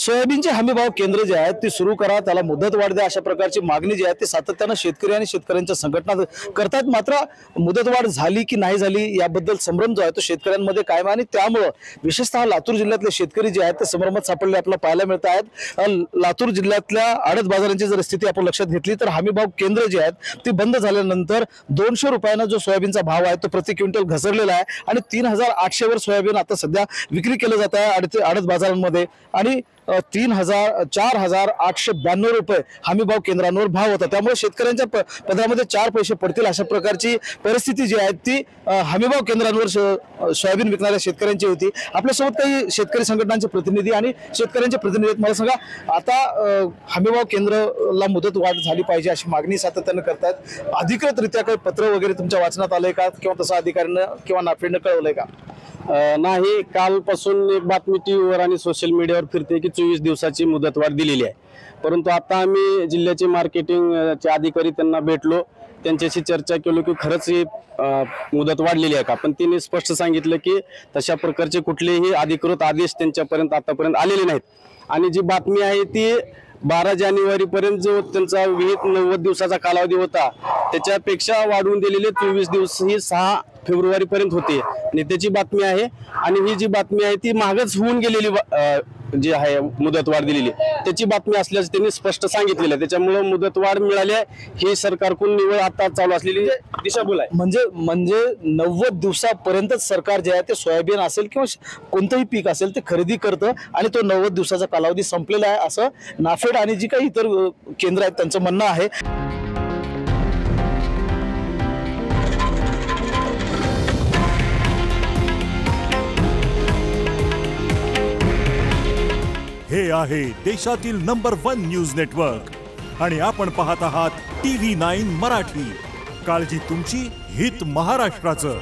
सोयाबीनचे हमीभाव केंद्र जे आहेत ती सुरू करा, त्याला मुदतवाढ द्या, अशा प्रकारची मागणी जी आहे ती सातत्यानं शेतकरी आणि शेतकऱ्यांच्या संघटना करतात। मात्र मुदतवाढ झाली की नाही झाली याबद्दल संभ्रम जो आहे तो शेतकऱ्यांमध्ये कायम आहे आणि त्यामुळे विशेषतः लातूर जिल्ह्यातले शेतकरी जे आहेत ते संभ्रमात सापडले आपल्याला पाहायला मिळत आहेत। लातूर जिल्ह्यातल्या आडत बाजारांची जर स्थिती आपण लक्षात घेतली तर हमीभाव केंद्र जे आहेत ती बंद झाल्यानंतर 200 रुपयांना जो सोयाबीनचा भाव आहे तो प्रति क्विंटल घसरलेला आहे आणि 3800 वर सोयाबीन आता सध्या विक्री केलं जात आहे आडत बाजारांमध्ये आणि 4,892 रुपये हमीभाव केंद्रांवर भाव होता। त्यामुळे शेतकऱ्यांच्या पदरामध्ये 4 पैसे पडतील अशा प्रकारची परिस्थिती जी आहे ती हमीभाव केंद्रांवर सोयाबीन विकणाऱ्या शेतकऱ्यांची होती। आपल्यासोबत काही शेतकरी संघटनांचे प्रतिनिधी आणि शेतकऱ्यांचे प्रतिनिधी आहेत। मला सांगा, आता हमीभाव केंद्राला मुदतवाढ झाली पाहिजे अशी मागणी सातत्यानं करतात, अधिकृतरित्या काही पत्र वगैरे तुमच्या वाचनात आलंय का किंवा तसं अधिकाऱ्यांना किंवा नाफेडनं कळवलंय का? नाही, कालपासून एक बातमी टीव्हीवर आणि सोशल मीडियावर फिरते की 24 दिवसाची मुदतवाढ दिलेली आहे। परंतु आता आम्ही जिल्ह्याचे मार्केटिंगचे अधिकारी त्यांना भेटलो, त्यांच्याशी चर्चा केलो की खरंच ही मुदत वाढलेली आहे का। पण त्यांनी स्पष्ट सांगितलं की तशा प्रकारचे कुठलेही अधिकृत आदेश त्यांच्यापर्यंत आतापर्यंत आलेले नाहीत आणि जी बातमी आहे ती 12 जानेवारी पर्यंत जो त्यांचा विहित 90 दिवसाचा कालावधी होता त्याच्यापेक्षा वाढवून दिलेले 24 दिवस ही 6 फेब्रुवारी पर्यंत होते आणि त्याची बातमी आहे। आणि ही जी बातमी आहे ती मागच होऊन गेलेली जी आहे मुदतवाढ दिलेली त्याची बातमी असल्याचं त्यांनी स्पष्ट सांगितलेलं आहे। त्याच्यामुळे मुदतवाढ मिळाली आहे ही सरकारकडून निवड आता चालू असलेली दिशाभूल आहे। म्हणजे 90 दिवसापर्यंतच सरकार जे आहे ते सोयाबीन असेल किंवा कोणतंही पीक असेल ते खरेदी करतं आणि तो 90 दिवसाचा कालावधी संपलेला आहे असं नाफेड आणि जी काही इतर केंद्र आहेत त्यांचं म्हणणं आहे। हे आहे देशातील नंबर 1 न्यूज नेटवर्क आणि आपण पाहत आहात TV9 मराठी। काळजी तुमची, हित महाराष्ट्राचं।